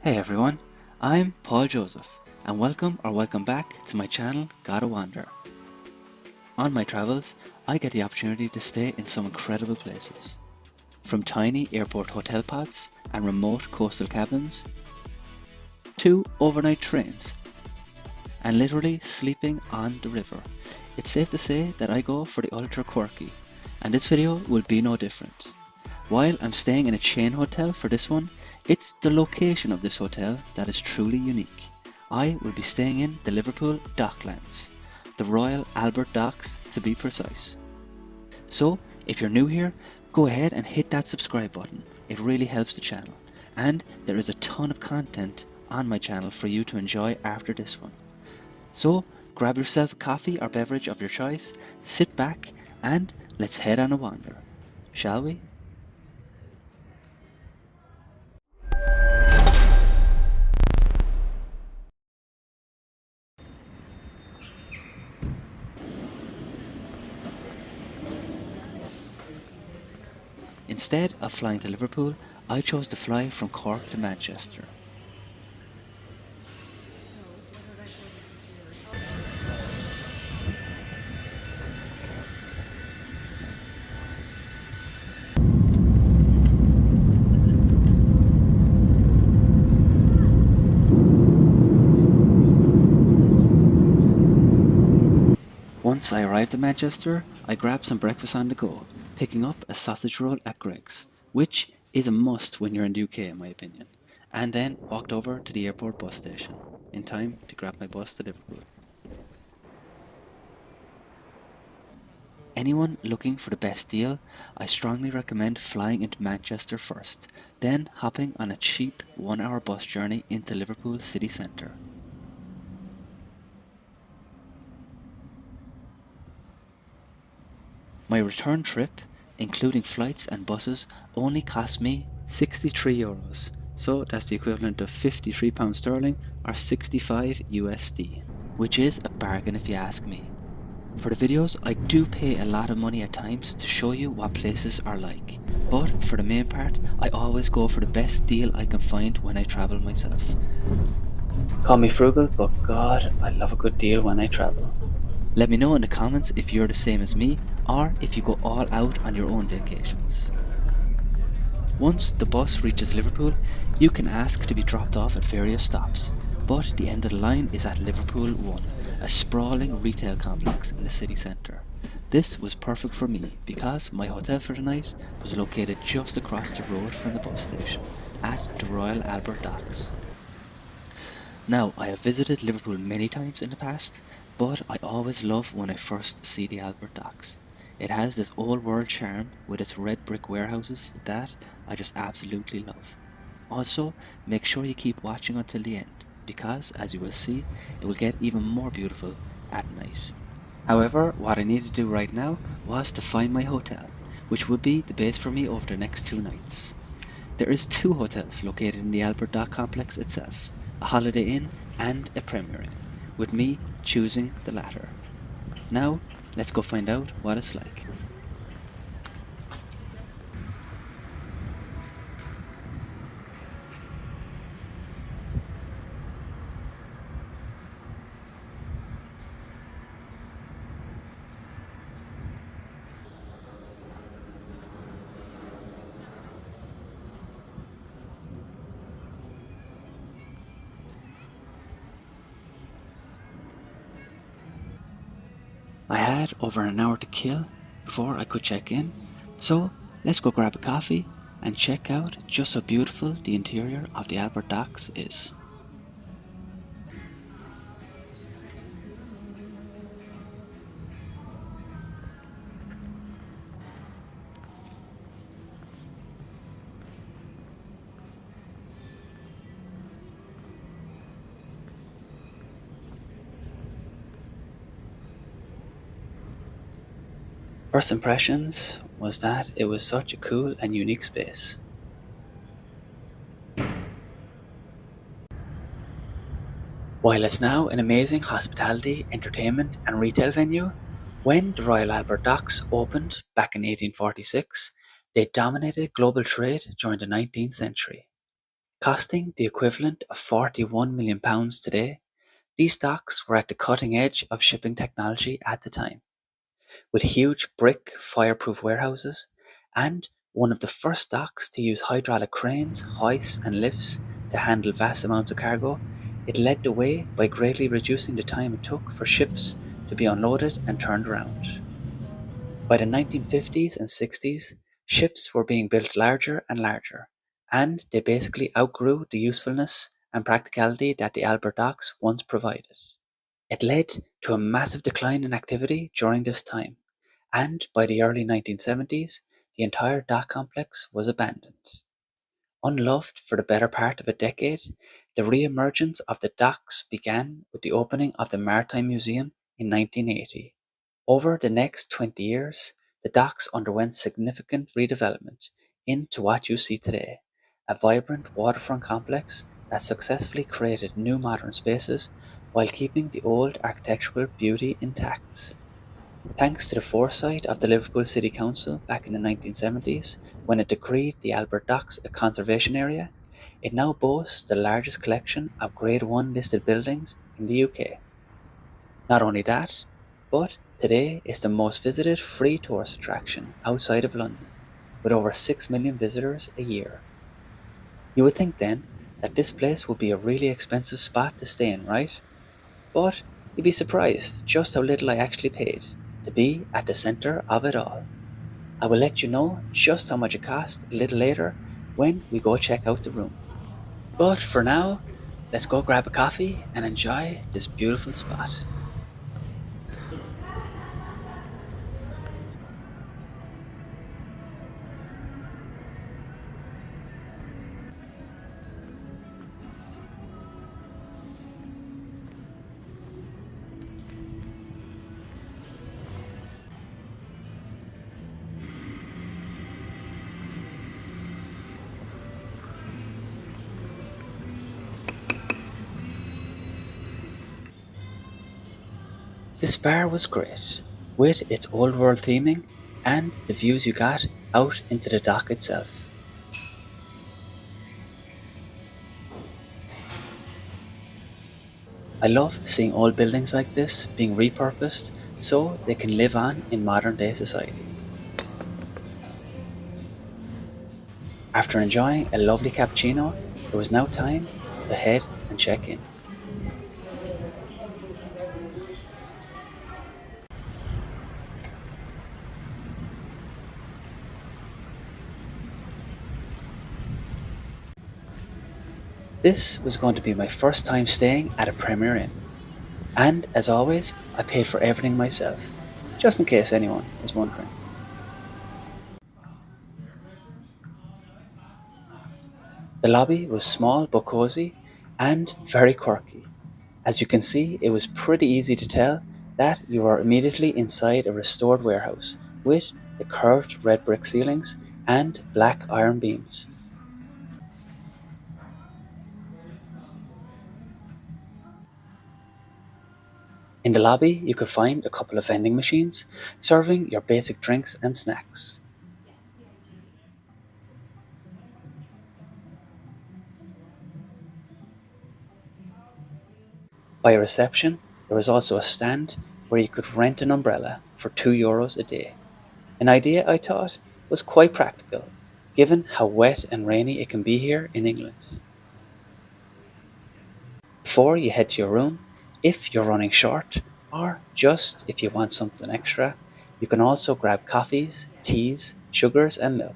Hey everyone, I'm Paul Joseph, and welcome back to my channel Gotta Wander. On my travels, I get the opportunity to stay in some incredible places. From tiny airport hotel pods and remote coastal cabins, to overnight trains, and literally sleeping on the river. It's safe to say that I go for the ultra quirky, and this video will be no different. While I'm staying in a chain hotel for this one, it's the location of this hotel that is truly unique. I will be staying in the Liverpool Docklands, the Royal Albert Docks to be precise. So, if you're new here, go ahead and hit that subscribe button. It really helps the channel. And there is a ton of content on my channel for you to enjoy after this one. So, grab yourself a coffee or beverage of your choice, sit back, and let's head on a wander. Shall we? Instead of flying to Liverpool, I chose to fly from Cork to Manchester. Once I arrived in Manchester, I grabbed some breakfast on the go, picking up a sausage roll at Greg's, which is a must when you're in the UK in my opinion, and then walked over to the airport bus station, in time to grab my bus to Liverpool. Anyone looking for the best deal, I strongly recommend flying into Manchester first, then hopping on a cheap 1 hour bus journey into Liverpool city centre. My return trip, including flights and buses, only cost me €63, so that's the equivalent of £53 sterling or 65 USD, which is a bargain if you ask me. For the videos, I do pay a lot of money at times to show you what places are like, but for the main part, I always go for the best deal I can find when I travel myself. Call me frugal, but God, I love a good deal when I travel. Let me know in the comments if you're the same as me, or if you go all out on your own vacations. Once the bus reaches Liverpool, you can ask to be dropped off at various stops, but the end of the line is at Liverpool 1, a sprawling retail complex in the city centre. This was perfect for me because my hotel for the night was located just across the road from the bus station, at the Royal Albert Docks. Now, I have visited Liverpool many times in the past, but I always love when I first see the Albert Docks. It has this old world charm with its red brick warehouses that I just absolutely love. Also, make sure you keep watching until the end, because as you will see, it will get even more beautiful at night. However, what I need to do right now was to find my hotel, which would be the base for me over the next 2 nights. There is two hotels located in the Albert Dock complex itself, a Holiday Inn and a Premier Inn, with me choosing the latter. Now, let's go find out what it's like. I had over an hour to kill before I could check in, so let's go grab a coffee and check out just how beautiful the interior of the Albert Docks is. First impressions was that it was such a cool and unique space. While it's now an amazing hospitality, entertainment, and retail venue, when the Royal Albert Docks opened back in 1846, they dominated global trade during the 19th century. Costing the equivalent of £41 million today, these docks were at the cutting edge of shipping technology at the time, with huge brick fireproof warehouses and one of the first docks to use hydraulic cranes, hoists, and lifts to handle vast amounts of cargo. It led the way by greatly reducing the time it took for ships to be unloaded and turned around. By the 1950s and 60s, ships were being built larger and larger, and they basically outgrew the usefulness and practicality that the Albert docks once provided. It led to a massive decline in activity during this time, and by the early 1970s, the entire dock complex was abandoned. Unloved for the better part of a decade, the re-emergence of the docks began with the opening of the Maritime Museum in 1980. Over the next 20 years, the docks underwent significant redevelopment into what you see today, a vibrant waterfront complex that successfully created new modern spaces while keeping the old architectural beauty intact. Thanks to the foresight of the Liverpool City Council back in the 1970s, when it decreed the Albert Docks a conservation area, it now boasts the largest collection of Grade 1 listed buildings in the UK. Not only that, but today it's the most visited free tourist attraction outside of London, with over 6 million visitors a year. You would think then that this place would be a really expensive spot to stay in, right? But you'd be surprised just how little I actually paid to be at the centre of it all. I will let you know just how much it cost a little later when we go check out the room. But for now, let's go grab a coffee and enjoy this beautiful spot. This bar was great, with its old world theming and the views you got out into the dock itself. I love seeing old buildings like this being repurposed so they can live on in modern day society. After enjoying a lovely cappuccino, it was now time to head and check in. This was going to be my first time staying at a Premier Inn, and as always, I paid for everything myself, just in case anyone is wondering. The lobby was small but cozy and very quirky. As you can see, it was pretty easy to tell that you are immediately inside a restored warehouse with the curved red brick ceilings and black iron beams. In the lobby, you could find a couple of vending machines serving your basic drinks and snacks. By a reception, there was also a stand where you could rent an umbrella for €2 a day. An idea I thought was quite practical, given how wet and rainy it can be here in England. Before you head to your room, if you're running short, or just if you want something extra, you can also grab coffees, teas, sugars, and milk.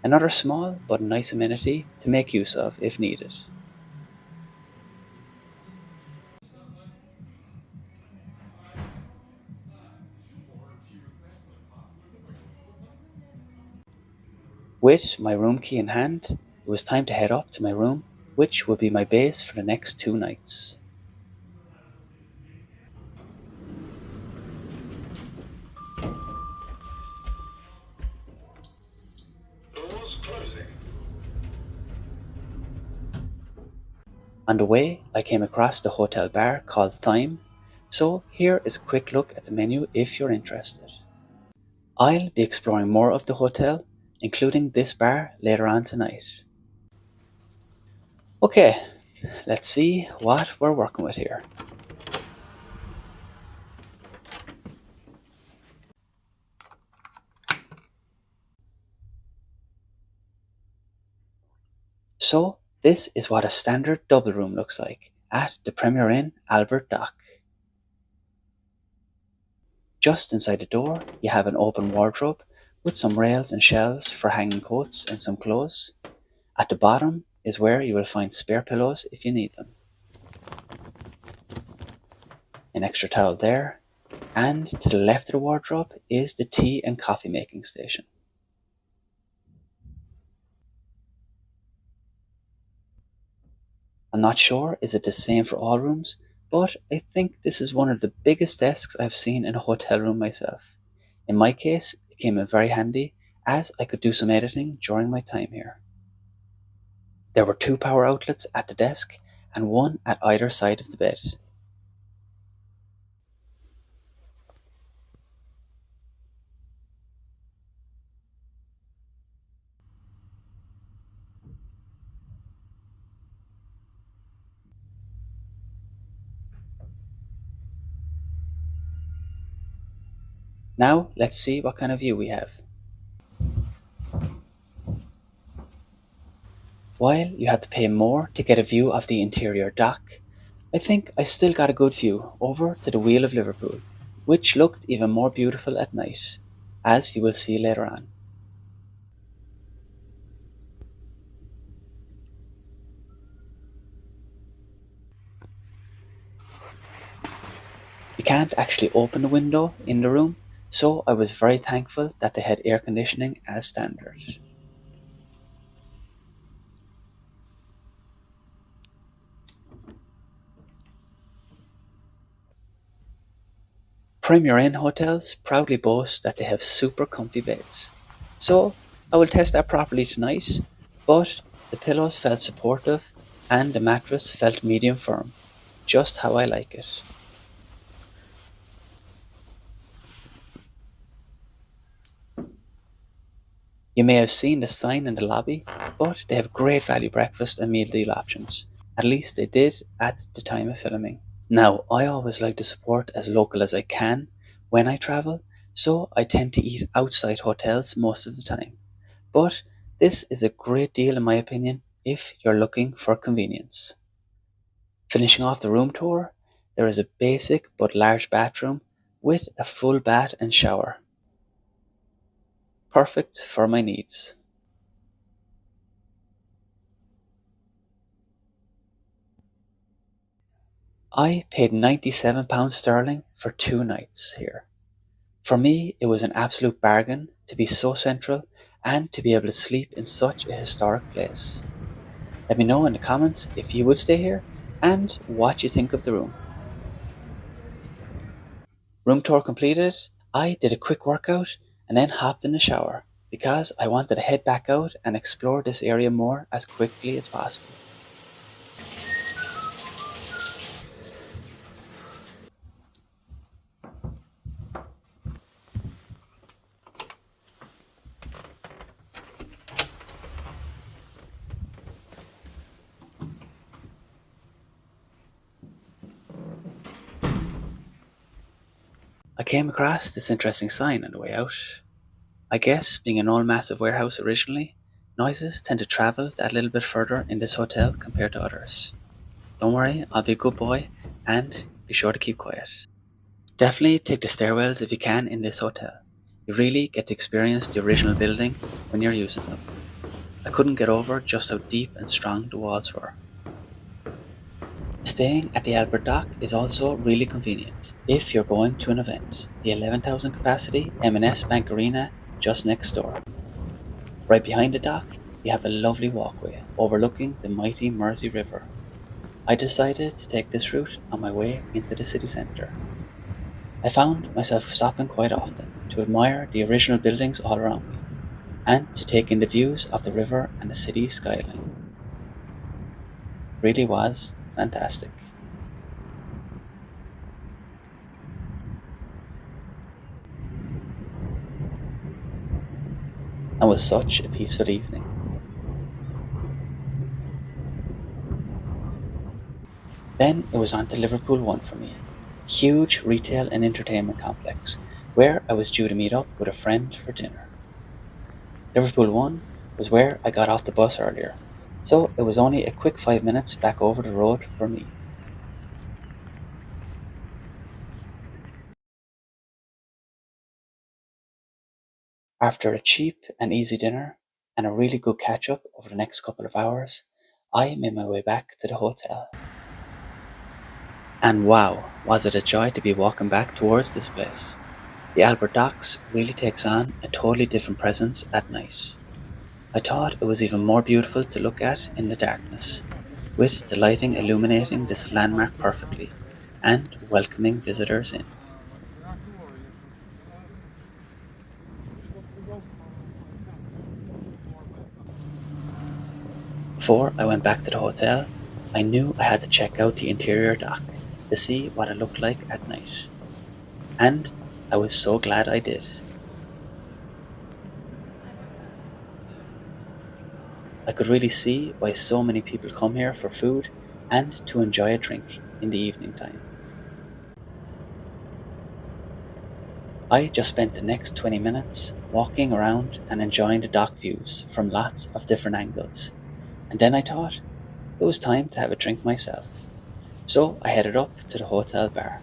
Another small but nice amenity to make use of if needed. With my room key in hand, it was time to head up to my room, which would be my base for the next 2 nights. On the way, I came across the hotel bar called Thyme, so here is a quick look at the menu if you're interested. I'll be exploring more of the hotel, including this bar later on tonight. Okay, let's see what we're working with here. So, this is what a standard double room looks like at the Premier Inn Albert Dock. Just inside the door, you have an open wardrobe with some rails and shelves for hanging coats and some clothes. At the bottom is where you will find spare pillows if you need them. An extra towel there, and to the left of the wardrobe is the tea and coffee making station. I'm not sure is it the same for all rooms, but I think this is one of the biggest desks I've seen in a hotel room myself. In my case, it came in very handy as I could do some editing during my time here. There were two power outlets at the desk and one at either side of the bed. Now let's see what kind of view we have. While you have to pay more to get a view of the interior dock, I think I still got a good view over to the Wheel of Liverpool, which looked even more beautiful at night, as you will see later on. You can't actually open the window in the room, so I was very thankful that they had air conditioning as standard. Premier Inn hotels proudly boast that they have super comfy beds. So I will test that properly tonight, but the pillows felt supportive and the mattress felt medium firm, just how I like it. You may have seen the sign in the lobby, but they have great value breakfast and meal deal options. At least they did at the time of filming. Now, I always like to support as local as I can when I travel, so I tend to eat outside hotels most of the time. But this is a great deal in my opinion if you're looking for convenience. Finishing off the room tour, there is a basic but large bathroom with a full bath and shower. Perfect for my needs. I paid £97 sterling for 2 nights here. For me, it was an absolute bargain to be so central and to be able to sleep in such a historic place. Let me know in the comments if you would stay here and what you think of the room. Room tour completed, I did a quick workout and then hopped in the shower because I wanted to head back out and explore this area more as quickly as possible. I came across this interesting sign on the way out. I guess, being an all massive warehouse originally, noises tend to travel that little bit further in this hotel compared to others. Don't worry, I'll be a good boy and be sure to keep quiet. Definitely take the stairwells if you can in this hotel. You really get to experience the original building when you're using them. I couldn't get over just how deep and strong the walls were. Staying at the Albert Dock is also really convenient if you're going to an event. The 11,000 capacity M&S Bank Arena just next door. Right behind the dock, you have a lovely walkway overlooking the mighty Mersey River. I decided to take this route on my way into the city centre. I found myself stopping quite often to admire the original buildings all around me and to take in the views of the river and the city's skyline. It really was fantastic. And was such a peaceful evening. Then it was on to Liverpool 1 for me, a huge retail and entertainment complex where I was due to meet up with a friend for dinner. Liverpool 1 was where I got off the bus earlier, so it was only a quick 5 minutes back over the road for me. After a cheap and easy dinner and a really good catch up over the next couple of hours, I made my way back to the hotel. And wow, was it a joy to be walking back towards this place. The Albert Docks really takes on a totally different presence at night. I thought it was even more beautiful to look at in the darkness, with the lighting illuminating this landmark perfectly and welcoming visitors in. Before I went back to the hotel, I knew I had to check out the interior dock to see what it looked like at night. And I was so glad I did. I could really see why so many people come here for food and to enjoy a drink in the evening time. I just spent the next 20 minutes walking around and enjoying the dock views from lots of different angles. And then I thought it was time to have a drink myself. So I headed up to the hotel bar.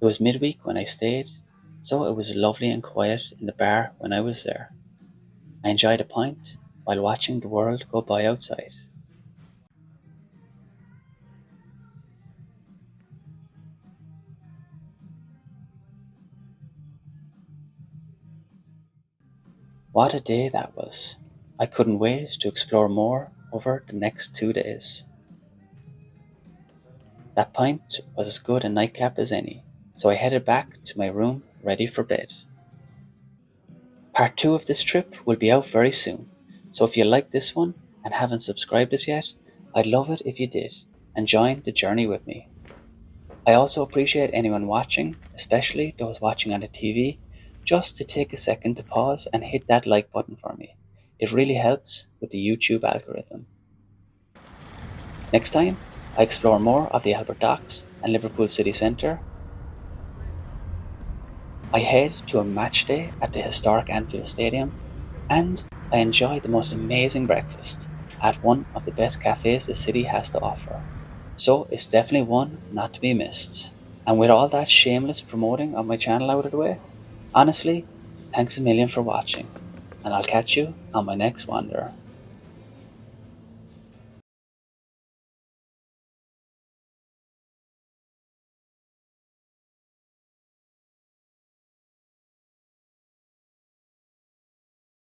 It was midweek when I stayed, so it was lovely and quiet in the bar when I was there. I enjoyed a pint while watching the world go by outside. What a day that was! I couldn't wait to explore more over the next 2 days. That pint was as good a nightcap as any, so I headed back to my room ready for bed. Part 2 of this trip will be out very soon, so if you like this one and haven't subscribed as yet, I'd love it if you did and join the journey with me. I also appreciate anyone watching, especially those watching on the TV, just to take a second to pause and hit that like button for me. It really helps with the YouTube algorithm. Next time, I explore more of the Albert Docks and Liverpool city centre. I head to a match day at the historic Anfield Stadium, and I enjoy the most amazing breakfast at one of the best cafes the city has to offer. So it's definitely one not to be missed. And with all that shameless promoting of my channel out of the way, honestly, thanks a million for watching, and I'll catch you on my next wander.